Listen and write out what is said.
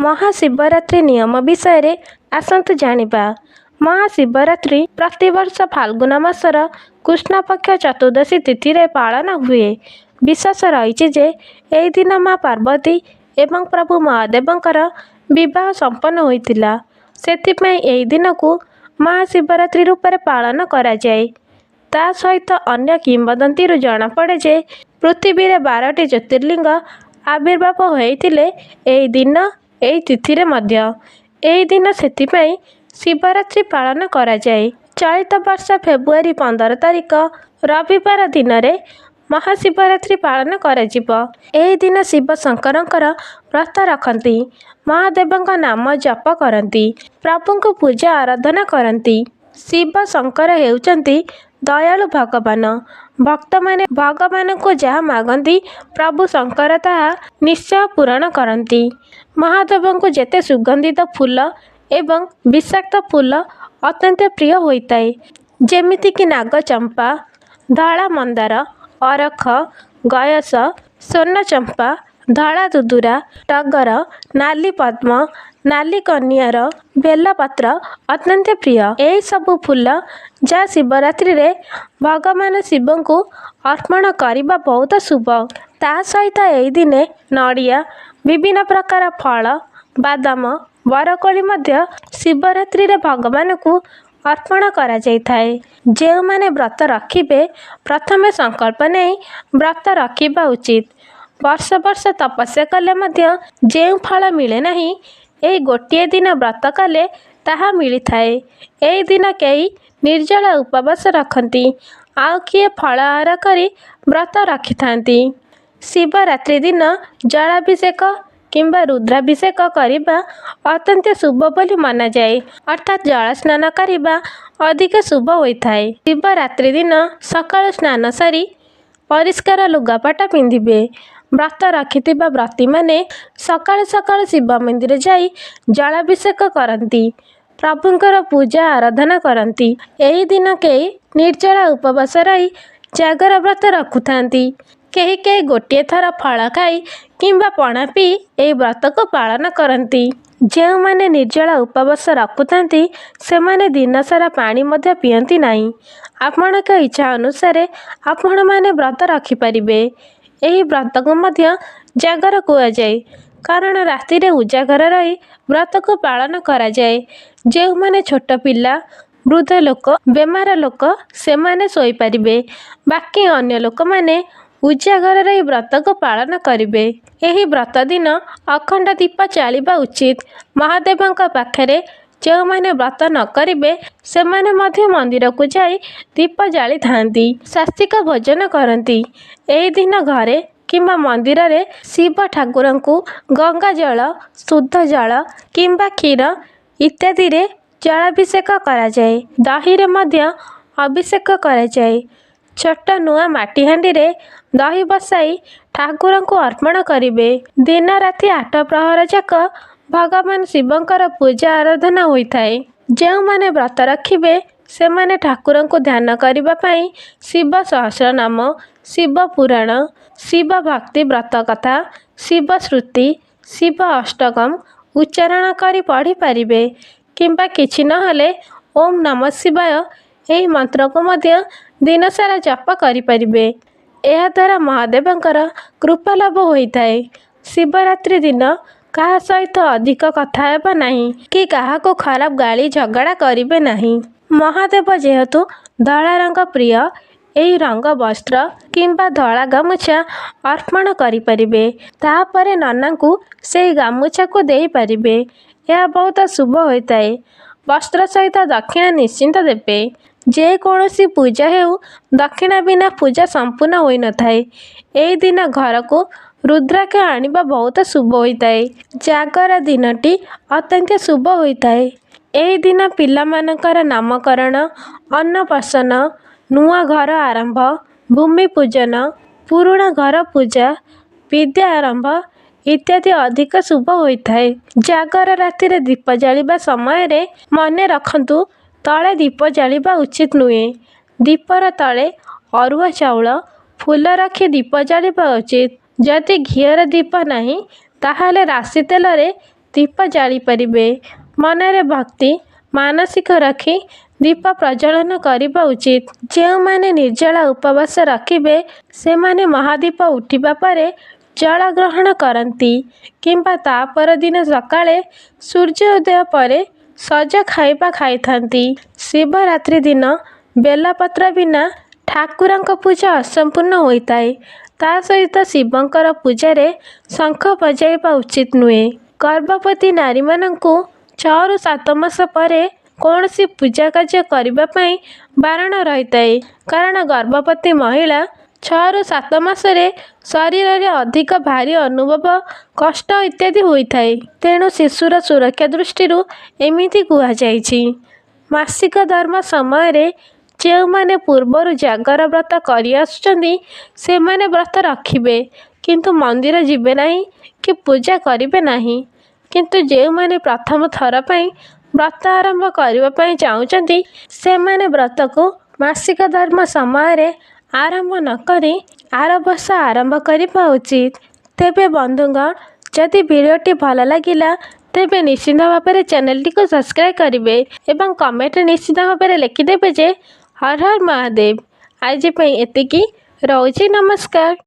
महाशिवरात्रि नियम विषय आसतु जानिबा। महाशिवरात्रि प्रतिवर्ष फाल्गुन मासर कृष्ण पक्ष चतुर्दशी तिथि रे पालन हुए। विश्वास रही जे एही दिन माँ पार्वती एवं प्रभु महादेवंकर विवाह संपन्न होइतिला। सेथिपई एही दिन को महाशिवरात्रि रूप में पालन करा जाए। ता सहित अन्य किंवदंती जना पड़े जे पृथ्वी रे 12टी ज्योतिर्लिंग आविर्भाव होइतिले एही दिन एही तिथि रे मध्य। एही दिन सेथिपई शिवरात्रि पालन करा जाए। चलित वर्ष फेब्रुआरी 15 तारिख रविवार दिन रे महाशिवरात्रि पालन कराजिब। एही दिन शिव शंकरंकर व्रत रखती, महादेवंक नाम जप करती, प्रभुଙ୍କୁ पूजा आराधना करती। शिव शंकर हेउचंती दयालु भगवान। भक्त माने भगवान को जहाँ मागती प्रभु शंकर ताहा निश्चय पूरण करती। महादेव को जेते सुगंधित फूल एवं विषाक्त फूल अत्यंत प्रिय होता है, जेमिति कि नागचंपा, धला मंदार, अरख, गयस, स्वर्ण चंपा, धला दुदुरा, टगर, नाली पद्म, नाली कनियार, बेलपत्र अत्यंत प्रिय। यही सबु फूल जहाँ शिवरात्रि रे भगवान शिव को अर्पण करने बहुत शुभ। ता सहित यही दिने नड़िया, विभिन्न प्रकार फल, बादाम, बरकोली मध्य शिवरात्रि रे भगवान को अर्पण करा जाइथाए। जो माने व्रत रखिबे प्रथमे संकल्प नहीं व्रत रखिबा उचित। वर्ष वर्ष तपस्या कले मध्य जो फल मिले नहीं, एही गोटिए दिन व्रत कले ताहा मिलिथाए। एही दिन कई निर्जल उपवास रखती, आउ किए फलाहार करी व्रत रखिथांती। शिवरात्रि दिन जलाभिषेक किंबा रुद्राभिषेक करिबा अत्यंत शुभ बोली माना जाए, अर्थात जल स्नान करिबा अधिक शुभ होइथाए। शिवरात्रि दिन सकाळ स्नान सारी परिष्कार लुगापटा पिंधिबे। व्रत रखिथिबा व्रती माने सकाळ सकाळ शिव मंदिर जाई जलाभिषेक करती, प्रभुंकर पूजा आराधना करती। एही दिन कई निर्जला उपवास रही जागर व्रत रखुथांती। कहीं कहीं गोटे थर फल खाई किंबा पणा पी यही व्रत को पालन करती। जो माने निर्जला उपवास रखुथांती से माने दिन सारा पानी मध्य पियंती नहीं। आपण के इच्छा अनुसार आपण माने व्रत रखिपारिबे। यही व्रत को मध्य जागर कुआ जाए, कारण राति रे उजागर रही व्रत को पालन करा जाए। जो माने छोट पिला, वृद्ध लोक, बेमार लोक से माने सोई पारिबे। बाकी अन्य लोक माने उजागर रही व्रत को पालन करिबे। एही व्रत दिन अखंड दीप चालिबा उचित। महादेवंक पाखरे जो माने व्रत न करिबे से माने मध्य मंदिर को जाई दीप जाली थांती, शास्त्रिक भोजन करती। एही दिन घरे किंबा मंदिर रे शिव ठाकुर को गंगा जल, शुद्ध जल किंबा क्षीर इत्यादि रे जलाभिषेक करा जाए। दही रे मध्य अभिषेक करा जाए। छोट नुआ माटी हांडी रे दही बसाई ठाकुर को अर्पण करिबे। दिन राति 8 प्रहर जाक भगवान शिवंकर पूजा आराधना होइथाए। जो माने व्रत रखिबे से माने ठाकुर को ध्यान करिबा पई शिव सहस्रनाम, शिव पुराण, शिव भक्ति व्रत कथा, शिव श्रुति, शिव अष्टकम उच्चारण करी पढ़ी पारिबे। किंबा किछि नहले ओम नमः शिवाय यही मंत्र को मध्य दिन सारा जप करि परिबे। एहा द्वारा महादेवंकर कृपा लाभ होइथाए। शिवरात्रि दिन कहा सहित अधिक कथा हेबा नहीं कि कहा को खराब गाली झगड़ा करिबे नहीं। महादेव जेहेतु धला रंग प्रिय, एही रंग वस्त्र किंबा धला गामुछा अर्पण करि परिबे। तापरे नना को से गामुछा को देई परिबे। यह बहुत शुभ होइथाए। वस्त्र सहित दक्षिणा निश्चिंत देबे। जे कौनसी पूजा हेउ दक्षिणा बिना पूजा संपूर्ण होई न थाए। एही दिन घर को रुद्राक्ष आनिबा बहुत शुभ होइथाए। जागर दिनटी अत्यंत शुभ होइथाए। एही दिन पिला मानकर नामकरण, अन्नप्राशन, नुआ घर आरंभ, भूमि पूजन, पुराणा घर पूजा, विद्या आरंभ इत्यादि अधिक शुभ होइथाए। जागर राति रे दीप जालिबा समय रे मने रखंतु तले दीप जालिबा उचित नुहे। दीपर तले अरुआ चाउल, फूल रखी दीप जालिबा उचित। जदि घीर दीप नहीं ताहाले राशि तेल रे ଦୀପ ଜାଳିପାରିବେ। ମନରେ ଭକ୍ତି ମାନସିକ ରଖି ଦୀପ ପ୍ରଜ୍ୱଳନ କରିବା ଉଚିତ। ଯେଉଁମାନେ ନିର୍ଜଳା ଉପବାସ ରଖିବେ ସେମାନେ ମହାଦୀପ ଉଠିବା ପରେ ଜଳ ଗ୍ରହଣ କରନ୍ତି କିମ୍ବା ତା ପରଦିନ ସକାଳେ ସୂର୍ଯ୍ୟ ଉଦୟ ପରେ ସଜ ଖାଇବା ଖାଇଥାନ୍ତି। ଶିବରାତ୍ରି ଦିନ ବେଲପତ୍ର ବିନା ଠାକୁରଙ୍କ ପୂଜା ଅସମ୍ପୂର୍ଣ୍ଣ ହୋଇଥାଏ। ତା ସହିତ ଶିବଙ୍କର ପୂଜାରେ ଶଙ୍ଖ ବଜାଇବା ଉଚିତ ନୁହେଁ। ଗର୍ଭବତୀ ନାରୀମାନଙ୍କୁ 6ରୁ 7 ମାସ ପରେ କୌଣସି ପୂଜା କାର୍ଯ୍ୟ କରିବା ପାଇଁ ବାରଣ ରହିଥାଏ। କାରଣ ଗର୍ଭବତୀ ମହିଳା 6ରୁ 7 ମାସରେ ଶରୀରରେ ଅଧିକ ଭାରୀ ଅନୁଭବ କଷ୍ଟ ଇତ୍ୟାଦି ହୋଇଥାଏ। ତେଣୁ ଶିଶୁର ସୁରକ୍ଷା ଦୃଷ୍ଟିରୁ ଏମିତି କୁହାଯାଇଛି। ମାସିକ ଧର୍ମ ସମୟରେ ଯେଉଁମାନେ ପୂର୍ବରୁ ଜାଗର ବ୍ରତ କରିଆସୁଛନ୍ତି ସେମାନେ ବ୍ରତ ରଖିବେ କିନ୍ତୁ ମନ୍ଦିର ଯିବେ ନାହିଁ କି ପୂଜା କରିବେ ନାହିଁ। କିନ୍ତୁ ଯେଉଁମାନେ ପ୍ରଥମ ଥର ପାଇଁ ବ୍ରତ ଆରମ୍ଭ କରିବା ପାଇଁ ଚାହୁଁଛନ୍ତି ସେମାନେ ବ୍ରତକୁ ମାସିକ ଧର୍ମ ସମୟରେ ଆରମ୍ଭ ନ କରି ଆର ବର୍ଷ ଆରମ୍ଭ କରିବା ଉଚିତ। ତେବେ ବନ୍ଧୁଗଣ, ଯଦି ଭିଡ଼ିଓଟି ଭଲ ଲାଗିଲା ତେବେ ନିଶ୍ଚିତ ଭାବରେ ଚ୍ୟାନେଲଟିକୁ ସବସ୍କ୍ରାଇବ୍ କରିବେ ଏବଂ କମେଣ୍ଟରେ ନିଶ୍ଚିତ ଭାବରେ ଲେଖିଦେବେ ଯେ ହର ହର ମହାଦେବ। ଆଜି ପାଇଁ ଏତିକି, ରହୁଛି, ନମସ୍କାର।